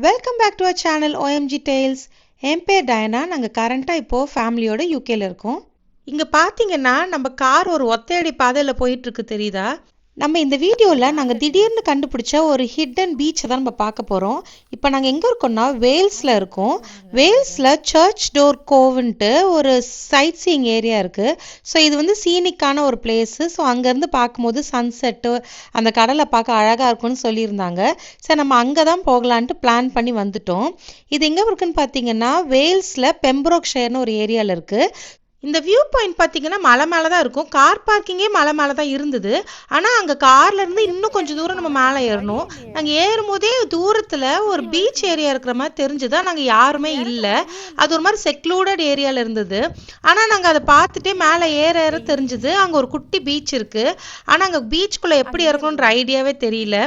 Welcome back to our channel OMG Tales. என் பேர் Diana. நாங்கள் கரண்ட்டாக இப்போது ஃபேமிலியோட யூகேல இருக்கோம். இங்கே பார்த்தீங்கன்னா நம்ம கார் ஒரு ஒத்தையடி பாதையில் போயிட்டுருக்கு, தெரியுதா? நம்ம இந்த வீடியோவில் நாங்கள் திடீர்னு கண்டுபிடிச்ச ஒரு ஹிடன் பீச்சை தான் நம்ம பார்க்க போகிறோம். இப்போ நாங்கள் எங்கே இருக்கோம்னா வேல்ஸில் இருக்கோம். வேல்ஸில் சர்ச் டோர் கோவ்ன்ட்டு ஒரு சைட் சீயிங் ஏரியா இருக்குது. ஸோ இது வந்து சீனிக்கான ஒரு பிளேஸு. ஸோ அங்கேருந்து பார்க்கும்போது சன்செட்டு அந்த கடலை பார்க்க அழகாக இருக்கும்னு சொல்லியிருந்தாங்க. சரி, நம்ம அங்கே தான் போகலான்ட்டு பிளான் பண்ணி வந்துட்டோம். இது எங்கே இருக்குன்னு பார்த்தீங்கன்னா வேல்ஸில் பெம்பரோக் ஷயர்னு ஒரு ஏரியாவில் இருக்குது. இந்த வியூ பாயிண்ட் பார்த்தீங்கன்னா மலை மேலே தான் இருக்கும். கார் பார்க்கிங்கே மலை மேலே தான் இருந்தது. ஆனால் அங்கே கார்லேருந்து இன்னும் கொஞ்சம் தூரம் நம்ம மேலே ஏறணும். நாங்கள் ஏறும்போதே தூரத்தில் ஒரு பீச் ஏரியா இருக்கிற மாதிரி தெரிஞ்சுது. நாங்கள் யாருமே இல்லை. அது ஒரு மாதிரி செக்லூடட் ஏரியாவில் இருந்தது. ஆனால் நாங்கள் அதை பார்த்துட்டே மேலே ஏற ஏற தெரிஞ்சுது அங்கே ஒரு குட்டி பீச் இருக்குது. ஆனால் அங்கே பீச்சுக்குள்ளே எப்படி இருக்கணுன்ற ஐடியாவே தெரியல.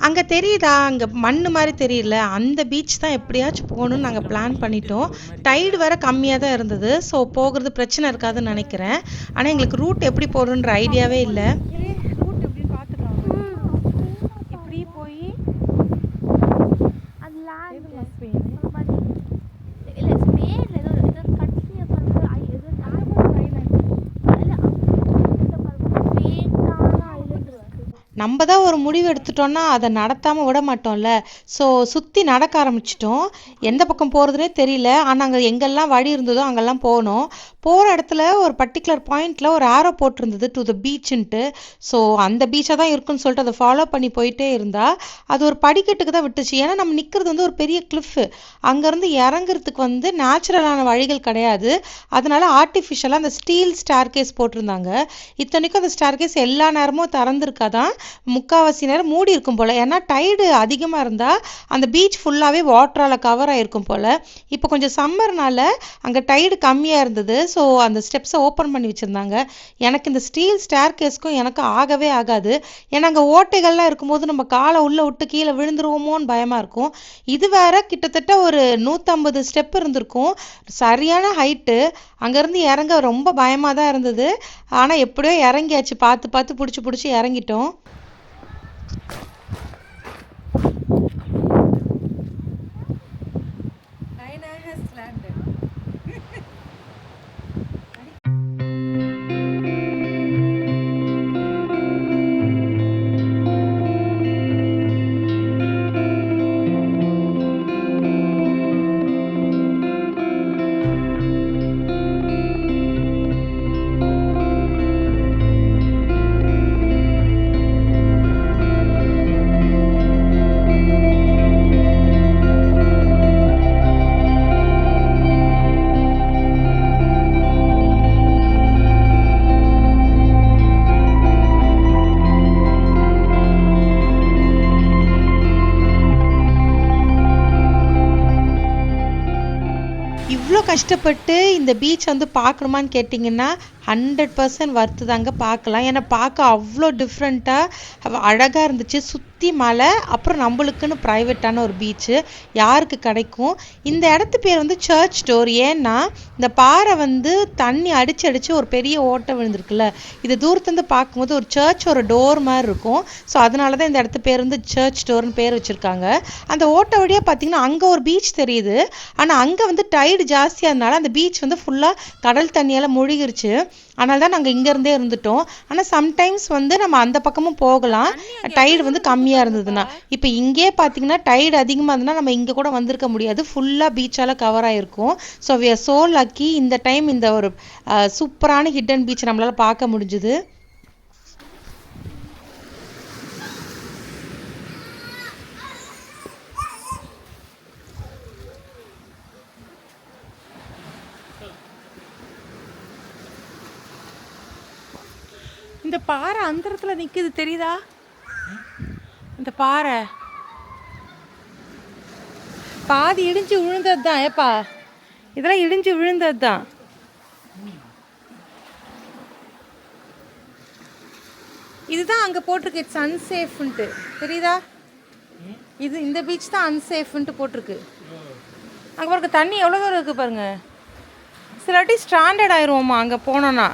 அங்கே தெரியுதா, அங்கே மண் மாதிரி தெரியல, அந்த பீச் தான் எப்படியாச்சும் போகணுன்னு நாங்கள் பிளான் பண்ணிட்டோம். டைடு வேற கம்மியாக தான் இருந்தது. ஸோ போகிறது பிரச்சனை இருக்காதுன்னு நினைக்கிறேன். ஆனால் எங்களுக்கு ரூட் எப்படி போகணுன்ற ஐடியாவே இல்லை. நம்ம தான் ஒரு முடிவு எடுத்துட்டோம்னா அதை நடத்தாமல் விட மாட்டோம்ல. ஸோ சுற்றி நடக்க ஆரம்பிச்சிட்டோம். எந்த பக்கம் போகிறதுனே தெரியல. ஆனால் அங்கே எங்கெல்லாம் வழி இருந்ததோ அங்கெல்லாம் போகணும். போகிற இடத்துல ஒரு பர்டிகுலர் பாயிண்டில் ஒரு ஆரோ போட்டிருந்தது டு த பீச்சுன்ட்டு. ஸோ அந்த பீச்சாக தான் இருக்குன்னு சொல்லிட்டு அதை ஃபாலோ பண்ணி போயிட்டே இருந்தால் அது ஒரு படிக்கட்டுக்கு தான் விட்டுச்சு. ஏன்னா நம்ம நிற்கிறது வந்து ஒரு பெரிய கிளிஃபு. அங்கேருந்து இறங்குறதுக்கு வந்து நேச்சுரலான வழிகள் கிடையாது. அதனால ஆர்டிஃபிஷியலாக அந்த ஸ்டீல் ஸ்டார்கேஸ் போட்டிருந்தாங்க. இத்தனைக்கும் அந்த ஸ்டார்கேஸ் எல்லா நேரமும் திறந்துருக்காதான், முக்கால்வாசி நேரம் மூடி இருக்கும் போல். ஏன்னா டைடு அதிகமாக இருந்தால் அந்த பீச் ஃபுல்லாகவே வாட்டரால் கவர் ஆகிருக்கும் போல். இப்போ கொஞ்சம் சம்மர்னால அங்கே டைடு கம்மியாக இருந்தது. ஸோ அந்த ஸ்டெப்ஸை ஓப்பன் பண்ணி வச்சுருந்தாங்க. எனக்கு இந்த ஸ்டீல் ஸ்டேர் கேஸ்க்கும் எனக்கு ஆகவே ஆகாது. ஏன்னா அங்கே ஓட்டைகள்லாம் இருக்கும்போது நம்ம காலை உள்ளே விட்டு கீழே விழுந்துருவோமோன்னு பயமாக இருக்கும். இது வேற கிட்டத்தட்ட ஒரு 150 ஸ்டெப் இருந்திருக்கும். சரியான ஹைட்டு. அங்கேருந்து இறங்க ரொம்ப பயமாக தான் இருந்தது. ஆனால் எப்படியோ இறங்கியாச்சு. பார்த்து பார்த்து பிடிச்சி இறங்கிட்டோம். இவ்வளோ கஷ்டப்பட்டு இந்த பீச் வந்து பார்க்கணுமான்னு கேட்டிங்கன்னா 100% வர்த்து தாங்க. பார்க்கலாம். ஏன்னா பார்க்க அவ்வளோ டிஃப்ரெண்ட்டாக அழகாக இருந்துச்சு. சுற்றி மலை, அப்புறம் நம்மளுக்குன்னு ப்ரைவேட்டான ஒரு பீச்சு யாருக்கு கிடைக்கும். இந்த இடத்து பேர் வந்து சர்ச் டோர். ஏன்னா இந்த பாறை வந்து தண்ணி அடிச்சு ஒரு பெரிய ஓட்டை விழுந்திருக்குல்ல, இது தூரத்துலேருந்து பார்க்கும்போது ஒரு சர்ச் ஒரு டோர் மாதிரி இருக்கும். ஸோ அதனால தான் இந்த இடத்து பேர் வந்து சர்ச் டோர்னு பேர் வச்சுருக்காங்க. அந்த ஓட்டை வழியாக பார்த்தீங்கன்னா அங்கே ஒரு பீச் தெரியுது. ஆனால் அங்கே வந்து டைடு ஜாஸ்தியாக இருந்தனால அந்த பீச் வந்து ஃபுல்லாக கடல் தண்ணியால் முழுகிருச்சு. அதனால தான் நாங்கள் இங்கேருந்தே இருந்துட்டோம். ஆனால் சம்டைம்ஸ் வந்து நம்ம அந்த பக்கமும் போகலாம், டைடு வந்து கம்மியாக இருந்ததுன்னா. இப்போ இங்கே பார்த்தீங்கன்னா டைடு அதிகமாக இருந்ததுன்னா நம்ம இங்கே கூட வந்திருக்க முடியாது. ஃபுல்லாக பீச்சால் கவர் ஆகிருக்கும். So we are so lucky. இந்த டைம் இந்த ஒரு சூப்பரான ஹிடன் பீச் நம்மளால் பார்க்க முடிஞ்சுது. இந்த பாறை அந்த இடத்துல நிற்குது, தெரியுதா? இந்த பாறை பாதி இடிஞ்சு விழுந்தது தான். ஏப்பா, இதெல்லாம் இடிஞ்சு விழுந்தது தான். இதுதான் அங்கே போட்டிருக்கு இட்ஸ் அன்சேஃப்ன்ட்டு, தெரியுதா? இது இந்த பீச் தான் அன்சேஃப்ன்ட்டு போட்டிருக்கு. அங்கே பாருங்க தண்ணி எவ்வளோ தூரம் இருக்குது பாருங்க. சிலாட்டி ஸ்டாண்டர்ட் ஆயிடுவோம்மா அங்கே போனோன்னா.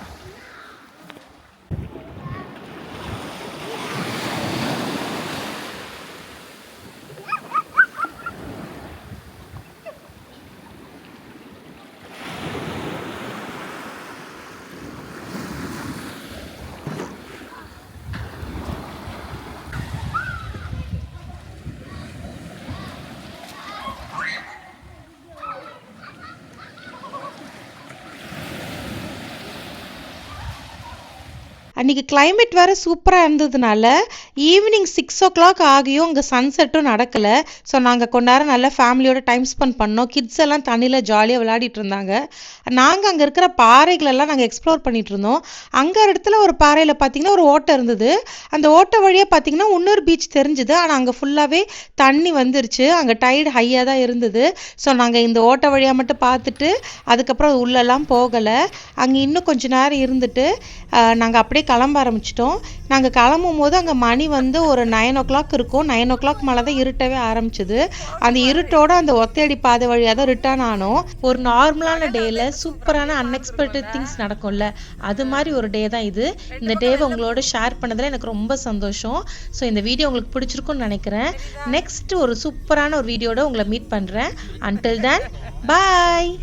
அன்றைக்கி climate வேறு சூப்பராக இருந்ததுனால ஈவினிங் 6 o'clock ஆகியும் அங்கே சன்செட்டும் நடக்கலை. ஸோ நாங்கள் கொஞ்ச நேரம் நல்லா ஃபேமிலியோட டைம் ஸ்பெண்ட் பண்ணோம். கிட்ஸ் எல்லாம் தண்ணியில் ஜாலியாக விளையாடிட்டு இருந்தாங்க. நாங்கள் அங்கே இருக்கிற பாறைகளெல்லாம் நாங்கள் எக்ஸ்ப்ளோர் பண்ணிட்டு இருந்தோம். அங்கே இடத்துல ஒரு பாறையில் பார்த்தீங்கன்னா ஒரு ஓட்டை இருந்தது. அந்த ஓட்டை வழியாக பார்த்தீங்கன்னா இன்னொரு பீச் தெரிஞ்சுது. ஆனால் அங்கே ஃபுல்லாகவே தண்ணி வந்துருச்சு. அங்கே டைடு ஹையாக தான் இருந்தது. ஸோ நாங்கள் இந்த ஓட்டை வழியாக மட்டும் பார்த்துட்டு அதுக்கப்புறம் உள்ளெல்லாம் போகலை. அங்கே இன்னும் கொஞ்ச நேரம் இருந்துட்டு நாங்கள் அப்படியே கிளம்ப ஆரம்பிச்சிட்டோம். நாங்கள் கிளம்பும் போது அங்கே மணி வந்து ஒரு 9 o'clock இருக்கும். 9 o'clock மேலே தான் இருட்டவே ஆரம்பிச்சது. அந்த இருட்டோட அந்த ஒத்தையடி பாதை வழியாக தான் ரிட்டர்ன் ஆனோம். ஒரு நார்மலான டேயில் சூப்பரான அன்எக்ஸ்பெக்டட் திங்ஸ் நடக்கும்ல, அது மாதிரி ஒரு டே தான் இது. இந்த டேவை உங்களோட ஷேர் பண்ணதில் எனக்கு ரொம்ப சந்தோஷம். ஸோ இந்த வீடியோ உங்களுக்கு பிடிச்சிருக்கும்னு நினைக்கிறேன். நெக்ஸ்ட் ஒரு சூப்பரான ஒரு வீடியோட உங்களை மீட் பண்ணுறேன். அன்டில் தென் பாய்.